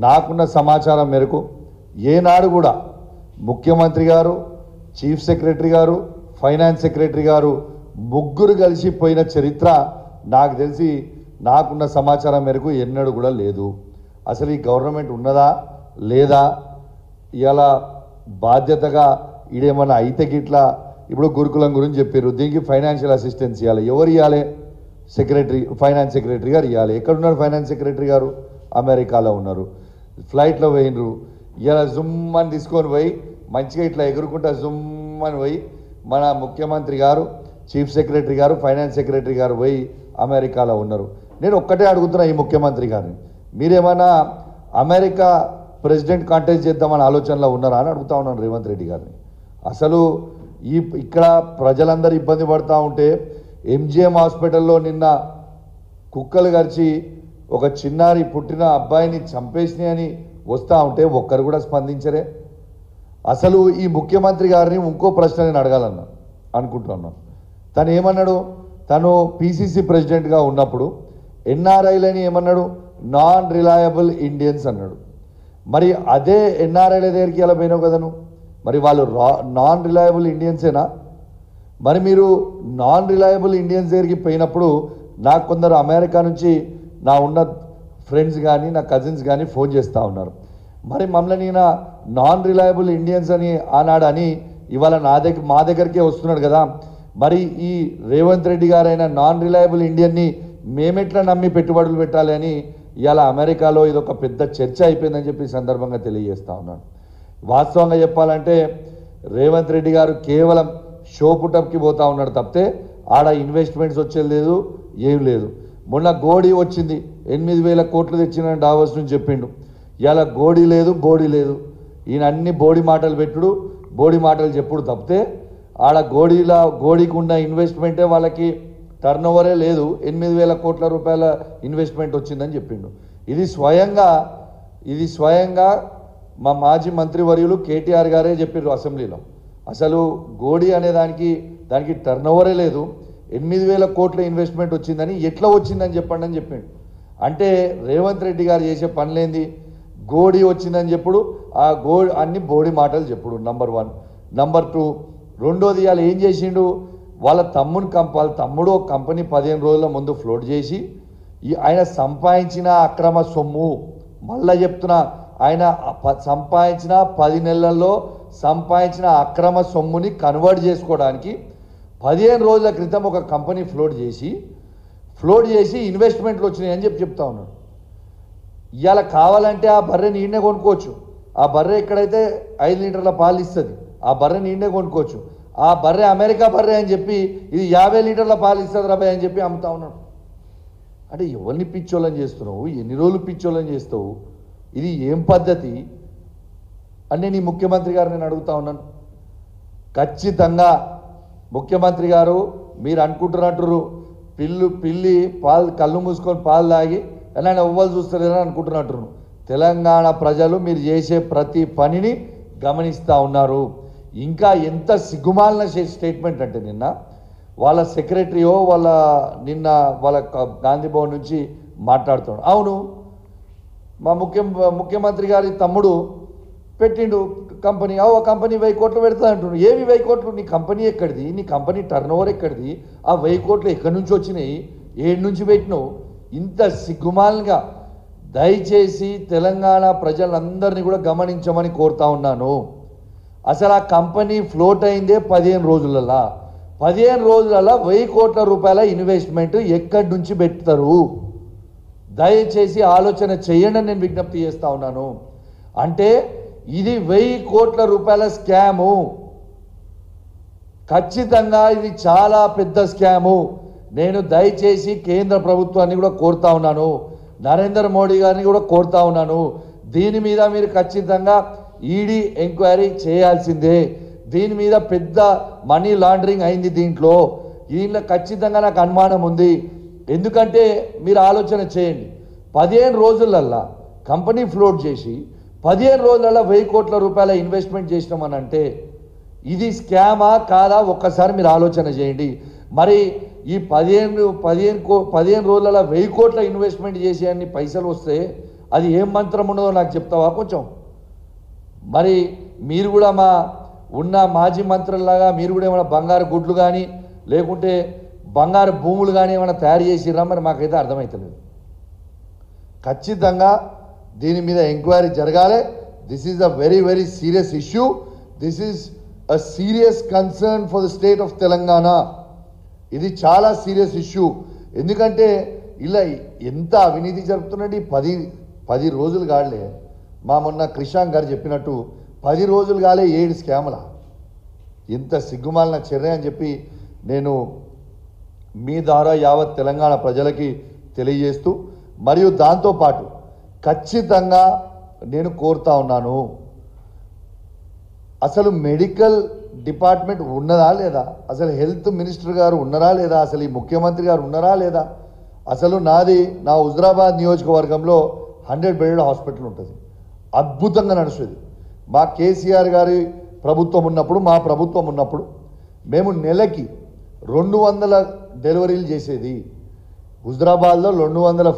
నాకున్న సమాచారం మేరకు ఏనాడు కూడా ముఖ్యమంత్రి గారు, చీఫ్ సెక్రటరీ గారు, ఫైనాన్స్ సెక్రటరీ గారు ముగ్గురు కలిసి పోయిన చరిత్ర నాకు తెలిసి నాకున్న సమాచారం మేరకు ఎన్నడూ కూడా లేదు. అసలు ఈ గవర్నమెంట్ ఉన్నదా లేదా, ఇలా బాధ్యతగా ఇదేమన్నా అయితే గిట్లా ఇప్పుడు గురుకులం గురించి చెప్పారు, దీనికి ఫైనాన్షియల్ అసిస్టెన్స్ ఇవ్వాలి. ఎవరు ఇవ్వాలి? సెక్రటరీ, ఫైనాన్స్ సెక్రటరీ గారు ఇవ్వాలి. ఎక్కడున్నారు ఫైనాన్స్ సెక్రటరీ గారు? అమెరికాలో ఉన్నారు. ఫ్లైట్లో పోయినరు. ఇలా జుమ్ అని తీసుకొని పోయి మంచిగా ఇట్లా ఎగురుకుంటా జుమ్ అని పోయి మన ముఖ్యమంత్రి గారు, చీఫ్ సెక్రటరీ గారు, ఫైనాన్స్ సెక్రటరీ గారు పోయి అమెరికాలో ఉన్నారు. నేను ఒక్కటే అడుగుతున్నా ఈ ముఖ్యమంత్రి గారిని, మీరేమైనా అమెరికా ప్రెసిడెంట్ కాంటెస్ట్ చేద్దామని ఆలోచనలో ఉన్నారా అని అడుగుతా ఉన్నాను రేవంత్ రెడ్డి గారిని. అసలు ఇక్కడ ప్రజలందరూ ఇబ్బంది పడుతూ ఉంటే ఎంజిఎం హాస్పిటల్లో నిన్న కుక్కలు గరిచి ఒక చిన్నారి పుట్టిన అబ్బాయిని చంపేసినాయని వస్తూ ఉంటే ఒక్కరు కూడా స్పందించరే. అసలు ఈ ముఖ్యమంత్రి గారిని ఇంకో ప్రశ్న నేను అడగాలన్నా అనుకుంటున్నాను. తను ఏమన్నాడు? తను పిసిసి ప్రెసిడెంట్గా ఉన్నప్పుడు ఎన్ఆర్ఐలని ఏమన్నాడు? నాన్ రిలయబుల్ ఇండియన్స్ అన్నాడు. మరి అదే ఎన్ఆర్ఐల దగ్గరికి ఎలా పోయినావు కదా నువ్వు? మరి వాళ్ళు నాన్ రిలయబుల్ ఇండియన్సేనా? మరి మీరు నాన్ రిలయబుల్ ఇండియన్స్ దగ్గరికి పోయినప్పుడు నాకు కొందరు అమెరికా నుంచి నా ఉన్న ఫ్రెండ్స్ కానీ నా కజిన్స్ కానీ ఫోన్ చేస్తూ ఉన్నారు. మరి మమ్మల్ని ఈయన నాన్ రిలయబుల్ ఇండియన్స్ అని ఆనాడని ఇవాళ మా దగ్గరికే వస్తున్నాడు కదా, మరి ఈ రేవంత్ రెడ్డి గారైన నాన్ రిలయబుల్ ఇండియన్ని మేమెట్లా నమ్మి పెట్టుబడులు పెట్టాలి అని ఇవాళ అమెరికాలో ఇదొక పెద్ద చర్చ అయిపోయిందని చెప్పి సందర్భంగా తెలియజేస్తూ ఉన్నాను. వాస్తవంగా చెప్పాలంటే రేవంత్ రెడ్డి గారు కేవలం షో పుటప్కి పోతూ ఉన్నాడు తప్పితే ఆడ ఇన్వెస్ట్మెంట్స్ వచ్చేది లేదు, ఏం లేదు. మొన్న గోడీ వచ్చింది, 8,000 కోట్లు తెచ్చిన డావోస్ నుంచి చెప్పిండు. ఇలా గోడీ లేదు, బోడీ లేదు. ఈయన అన్ని బోడీ మాటలు పెట్టుడు, బోడీ మాటలు చెప్పుడు తప్పితే ఆడ గోడీకి ఉన్న ఇన్వెస్ట్మెంటే వాళ్ళకి టర్న్ ఓవరే లేదు. 8,000 కోట్ల రూపాయల ఇన్వెస్ట్మెంట్ వచ్చిందని చెప్పిండు. ఇది స్వయంగా మా మాజీ మంత్రివర్యులు కేటీఆర్ గారే చెప్పారు అసెంబ్లీలో. అసలు గోడీ అనే దానికి టర్న్ ఓవరే లేదు, 8,000 కోట్ల ఇన్వెస్ట్మెంట్ వచ్చిందని ఎట్లా వచ్చిందని చెప్పండి అని చెప్పిండు. అంటే రేవంత్ రెడ్డి గారు చేసే పనులేంది? గోడీ వచ్చిందని చెప్పుడు, ఆ అన్ని బోడీ మాటలు చెప్పుడు. నంబర్ 1. నంబర్ 2, రెండోది ఇవాళ ఏం చేసిండు? వాళ్ళ తమ్ముడు ఒక కంపెనీ 15 రోజుల ముందు ఫ్లోట్ చేసి ఆయన సంపాదించిన అక్రమ సొమ్ము, మళ్ళా చెప్తున్నా, ఆయన సంపాదించిన 10 నెలల్లో సంపాదించిన అక్రమ సొమ్ముని కన్వర్ట్ చేసుకోవడానికి 15 రోజుల క్రితం ఒక కంపెనీ ఫ్లోట్ చేసి ఇన్వెస్ట్మెంట్లు వచ్చినాయి అని చెప్తా ఉన్నాడు. ఇవాళ కావాలంటే ఆ బర్రెని ఈయనే కొనుక్కోవచ్చు. ఆ బర్రె ఎక్కడైతే 5 లీటర్ల పాలు ఇస్తుంది ఆ బర్రెని ఈయనే కొనుక్కోవచ్చు. ఆ బర్రె అమెరికా బర్రె అని చెప్పి ఇది 50 లీటర్ల పాలు ఇస్తుంది రాబాయ్ అని చెప్పి అమ్ముతా ఉన్నాడు. అంటే ఎవరిని పిచ్చోళ్ళని చేస్తున్నావు? ఎన్ని రోజులు పిచ్చోళ్ళని చేస్తావు? ఇది ఏం పద్ధతి అని నేను ఈ ముఖ్యమంత్రి గారు నేను అడుగుతా ఉన్నాను. ఖచ్చితంగా ముఖ్యమంత్రి గారు మీరు అనుకుంటున్నట్టు పిల్లి కళ్ళు మూసుకొని పాలు తాగి ఎలా ఎవ్వరు చూస్తలేరని అనుకుంటున్నట్టు. తెలంగాణ ప్రజలు మీరు చేసే ప్రతి పనిని గమనిస్తూ ఉన్నారు. ఇంకా ఎంత సిగ్గుమాలిన స్టేట్మెంట్ అంటే నిన్న వాళ్ళ సెక్రటరీయో వాళ్ళ గాంధీ భవన్ నుంచి మాట్లాడుతున్నాడు. అవును, మా ముఖ్యమంత్రి గారి తమ్ముడు పెట్టిండు కంపెనీ, ఆ కంపెనీ 1000 కోట్లు పెడతా అంటున్నాడు. ఏవి 1000 కోట్లు? నీ కంపెనీ ఎక్కడిది? నీ కంపెనీ టర్న్ ఓవర్ ఎక్కడిది? ఆ 1000 కోట్లు ఎక్కడి నుంచి వచ్చినాయి? ఏడు నుంచి పెట్టినావు? ఇంత సిగ్గుమాలంగా దయచేసి తెలంగాణ ప్రజలందరినీ కూడా గమనించమని కోరుతా ఉన్నాను. అసలు ఆ కంపెనీ ఫ్లోట్ అయిందే 15 రోజులలో. 15 రోజులలో 1000 కోట్ల రూపాయల ఇన్వెస్ట్మెంట్ ఎక్కడి నుంచి పెడతారు? దయచేసి ఆలోచన చేయండి అని నేను విజ్ఞప్తి చేస్తా ఉన్నాను. అంటే ఇది 1000 కోట్ల రూపాయల స్కాము. ఖచ్చితంగా ఇది చాలా పెద్ద స్కాము. నేను దయచేసి కేంద్ర ప్రభుత్వాన్ని కూడా కోరుతా ఉన్నాను, నరేంద్ర మోడీ గారిని కూడా కోరుతా ఉన్నాను, దీని మీద మీరు ఖచ్చితంగా ఈడీ ఎంక్వైరీ చేయాల్సిందే. దీని మీద పెద్ద మనీ లాండరింగ్ అయింది. దీంట్లో ఖచ్చితంగా నాకు అనుమానం ఉంది. ఎందుకంటే మీరు ఆలోచన చేయండి, 15 రోజులల్లా కంపెనీ ఫ్లోట్ చేసి 15 రోజులలో 1000 కోట్ల రూపాయల ఇన్వెస్ట్మెంట్ చేసినామని అంటే ఇది స్కామా కాదా? ఒక్కసారి మీరు ఆలోచన చేయండి. మరి ఈ 15 రోజులలో 1000 కోట్ల ఇన్వెస్ట్మెంట్ చేసే అన్ని పైసలు వస్తే అది ఏం మంత్రం ఉన్నదో నాకు చెప్తావా కొంచెం? మరి మీరు కూడా మా ఉన్న మాజీ మంత్రుల్లాగా మీరు కూడా ఏమైనా బంగారు గుడ్లు కానీ లేకుంటే బంగారు భూములు కానీ ఏమైనా తయారు చేసిర్రా? మరి మాకైతే అర్థమవుతలేదు. ఖచ్చితంగా దీని మీద ఎంక్వైరీ జరగాలి. This is a very very serious issue. This is a serious concern for the state of Telangana. ఇది చాలా సీరియస్ ఇష్యూ. ఎందుకంటే ఇలా ఎంత అవినీతి జరుపుతున్నది. 10 రోజులు కాలే. మా మొన్న క్రిషాంక్ గారు చెప్పినట్టు 10 రోజులు కాలే 7 స్కాముల. ఇంత సిగ్గుమాలిన చర్య అని చెప్పి నేను మీ ద్వారా యావత్ తెలంగాణ ప్రజలకి తెలియజేస్తూ, మరియు దాంతోపాటు ఖచ్చితంగా నేను కోరుతా ఉన్నాను, అసలు మెడికల్ డిపార్ట్మెంట్ ఉన్నదా లేదా? అసలు హెల్త్ మినిస్టర్ గారు ఉన్నారా లేదా? అసలు ఈ ముఖ్యమంత్రి గారు ఉన్నారా లేదా? అసలు నా హుజరాబాద్ నియోజకవర్గంలో 100 బెడ్ హాస్పిటల్ ఉంటుంది. అద్భుతంగా నడుస్తుంది. మా కేసీఆర్ గారి ప్రభుత్వం ఉన్నప్పుడు, మా ప్రభుత్వం ఉన్నప్పుడు మేము నెలకి 200 డెలివరీలు చేసేది. హుజరాబాద్లో 200